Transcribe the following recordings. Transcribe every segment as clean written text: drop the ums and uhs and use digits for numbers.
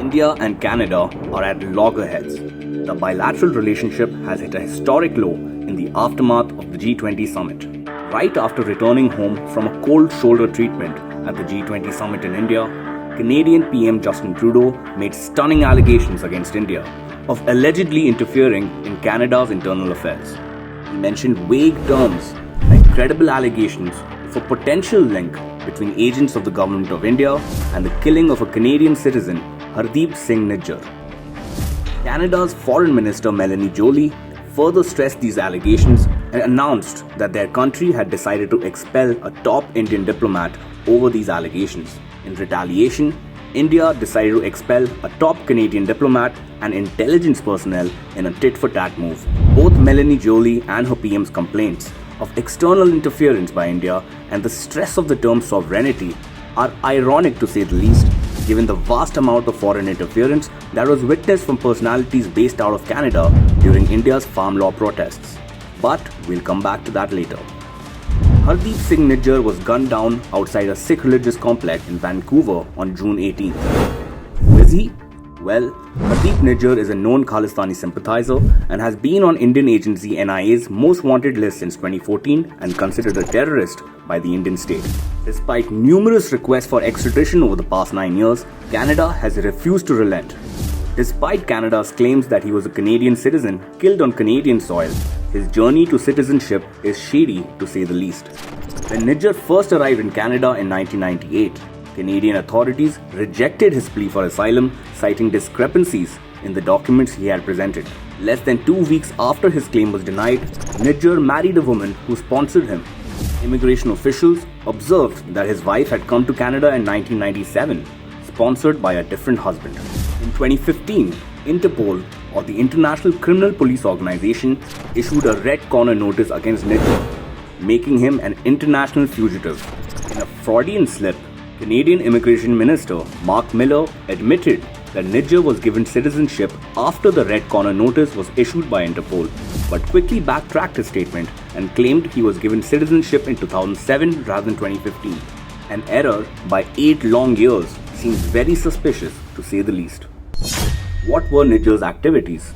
India and Canada are at loggerheads. The bilateral relationship has hit a historic low in the aftermath of the G20 summit. Right after returning home from a cold shoulder treatment at the G20 summit in India, Canadian PM Justin Trudeau made stunning allegations against India of allegedly interfering in Canada's internal affairs. He mentioned vague terms like credible allegations of a potential link between agents of the government of India and the killing of a Canadian citizen, Hardeep Singh Nijjar. Canada's Foreign Minister Melanie Joly further stressed these allegations and announced that their country had decided to expel a top Indian diplomat over these allegations. In retaliation, India decided to expel a top Canadian diplomat and intelligence personnel in a tit-for-tat move. Both Melanie Joly and her PM's complaints of external interference by India and the stress of the term sovereignty are ironic to say the least, given the vast amount of foreign interference that was witnessed from personalities based out of Canada during India's farm law protests. But we'll come back to that later. Hardeep Singh Nijjar was gunned down outside a Sikh religious complex in Vancouver on June 18th. Who is he? Well, Hardeep Nijjar is a known Khalistani sympathizer and has been on Indian agency NIA's most wanted list since 2014 and considered a terrorist by the Indian state. Despite numerous requests for extradition over the past 9 years, Canada has refused to relent. Despite Canada's claims that he was a Canadian citizen killed on Canadian soil, his journey to citizenship is shady to say the least. When Nijjar first arrived in Canada in 1998, Canadian authorities rejected his plea for asylum, citing discrepancies in the documents he had presented. Less than 2 weeks after his claim was denied, Nijjar married a woman who sponsored him. Immigration officials observed that his wife had come to Canada in 1997, sponsored by a different husband. In 2015, Interpol, or the International Criminal Police Organization, issued a red corner notice against Nijjar, making him an international fugitive. In a Freudian slip, Canadian Immigration Minister Mark Miller admitted that Nijjar was given citizenship after the red corner notice was issued by Interpol, but quickly backtracked his statement and claimed he was given citizenship in 2007 rather than 2015. An error by 8 long years seems very suspicious to say the least. What were Nijjar's activities?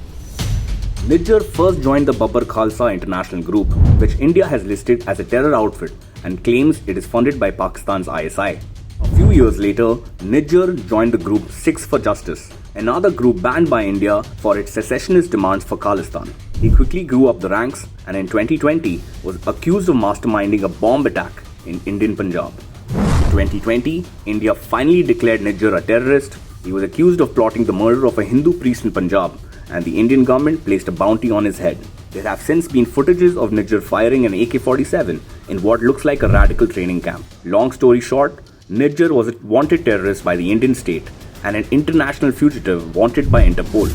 Nijjar first joined the Babbar Khalsa International Group, which India has listed as a terror outfit and claims it is funded by Pakistan's ISI. A few years later, Nijjar joined the group Sikhs for Justice, another group banned by India for its secessionist demands for Khalistan. He quickly grew up the ranks and in 2020 was accused of masterminding a bomb attack in Indian Punjab. In 2020, India finally declared Nijjar a terrorist. He was accused of plotting the murder of a Hindu priest in Punjab, and the Indian government placed a bounty on his head. There have since been footages of Nijjar firing an AK-47 in what looks like a radical training camp. Long story short, Nijjar was a wanted terrorist by the Indian state and an international fugitive wanted by Interpol.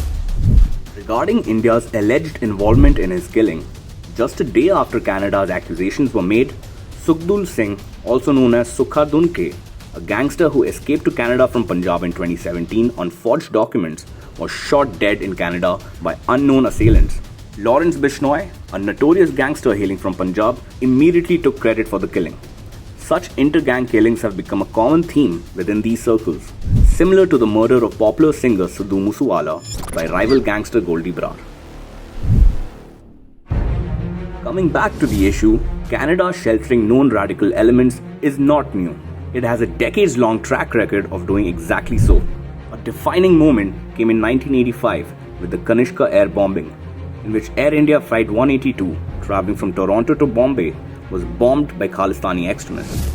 Regarding India's alleged involvement in his killing, just a day after Canada's accusations were made, Sukhdul Singh, also known as Sukha Dunke, a gangster who escaped to Canada from Punjab in 2017 on forged documents, was shot dead in Canada by unknown assailants. Lawrence Bishnoi, a notorious gangster hailing from Punjab, immediately took credit for the killing. Such inter-gang killings have become a common theme within these circles, similar to the murder of popular singer Sidhu Moosewala by rival gangster Goldie Brar. Coming back to the issue, Canada sheltering known radical elements is not new. It has a decades-long track record of doing exactly so. A defining moment came in 1985 with the Kanishka air bombing, in which Air India Flight 182, travelling from Toronto to Bombay, was bombed by Khalistani extremists.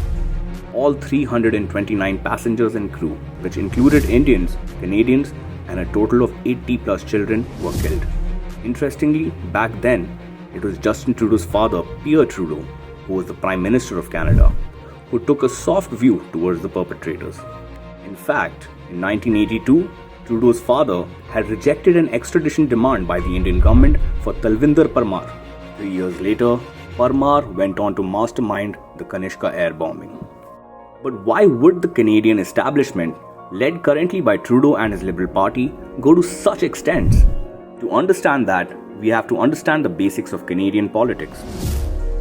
All 329 passengers and crew, which included Indians, Canadians, and a total of 80 plus children, were killed. Interestingly, back then, it was Justin Trudeau's father, Pierre Trudeau, who was the Prime Minister of Canada, who took a soft view towards the perpetrators. In fact, in 1982, Trudeau's father had rejected an extradition demand by the Indian government for Talvinder Parmar. 3 years later, Parmar went on to mastermind the Kanishka air bombing. But why would the Canadian establishment, led currently by Trudeau and his Liberal Party, go to such extents? To understand that, we have to understand the basics of Canadian politics.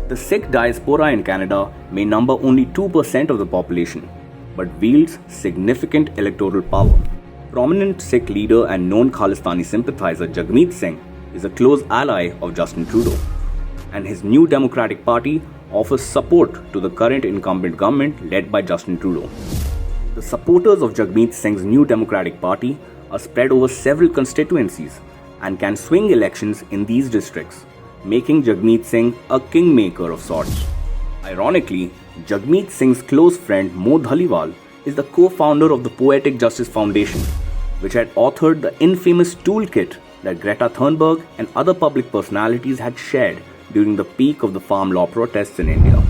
The Sikh diaspora in Canada may number only 2% of the population, but wields significant electoral power. Prominent Sikh leader and known Khalistani sympathizer Jagmeet Singh is a close ally of Justin Trudeau, and his New Democratic Party offers support to the current incumbent government led by Justin Trudeau. The supporters of Jagmeet Singh's New Democratic Party are spread over several constituencies and can swing elections in these districts, making Jagmeet Singh a kingmaker of sorts. Ironically, Jagmeet Singh's close friend Mo Dhaliwal is the co-founder of the Poetic Justice Foundation, which had authored the infamous toolkit that Greta Thunberg and other public personalities had shared during the peak of the farm law protests in India.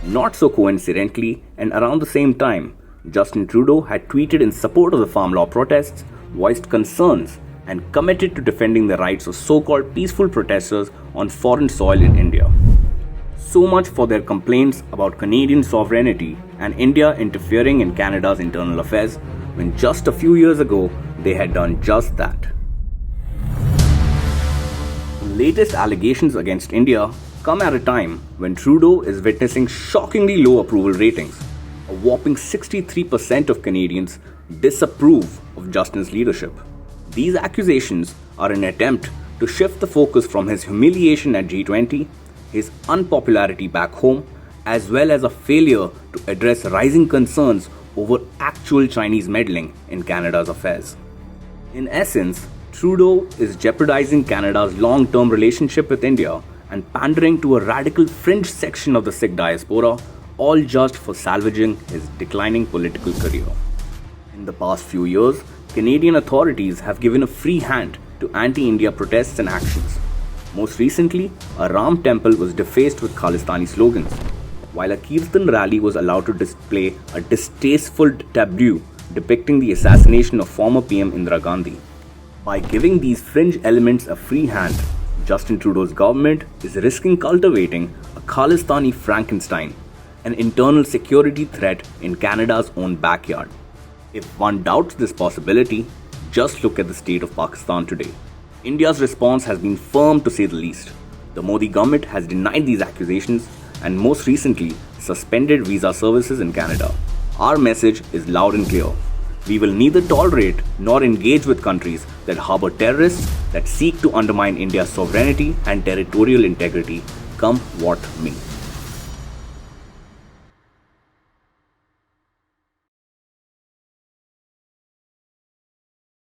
Not so coincidentally, and around the same time, Justin Trudeau had tweeted in support of the farm law protests, voiced concerns, and committed to defending the rights of so-called peaceful protesters on foreign soil in India. So much for their complaints about Canadian sovereignty and India interfering in Canada's internal affairs, when just a few years ago they had done just that. The latest allegations against India come at a time when Trudeau is witnessing shockingly low approval ratings. A whopping 63% of Canadians disapprove of Justin's leadership. These accusations are an attempt to shift the focus from his humiliation at G20, his unpopularity back home, as well as a failure to address rising concerns over actual Chinese meddling in Canada's affairs. In essence, Trudeau is jeopardizing Canada's long-term relationship with India and pandering to a radical fringe section of the Sikh diaspora, all just for salvaging his declining political career. In the past few years, Canadian authorities have given a free hand to anti-India protests and actions. Most recently, a Ram temple was defaced with Khalistani slogans, while a Kirtan rally was allowed to display a distasteful tableau depicting the assassination of former PM Indira Gandhi. By giving these fringe elements a free hand, Justin Trudeau's government is risking cultivating a Khalistani Frankenstein, an internal security threat in Canada's own backyard. If one doubts this possibility, just look at the state of Pakistan today. India's response has been firm to say the least. The Modi government has denied these accusations and most recently suspended visa services in Canada. Our message is loud and clear. We will neither tolerate nor engage with countries that harbor terrorists that seek to undermine India's sovereignty and territorial integrity, come what may.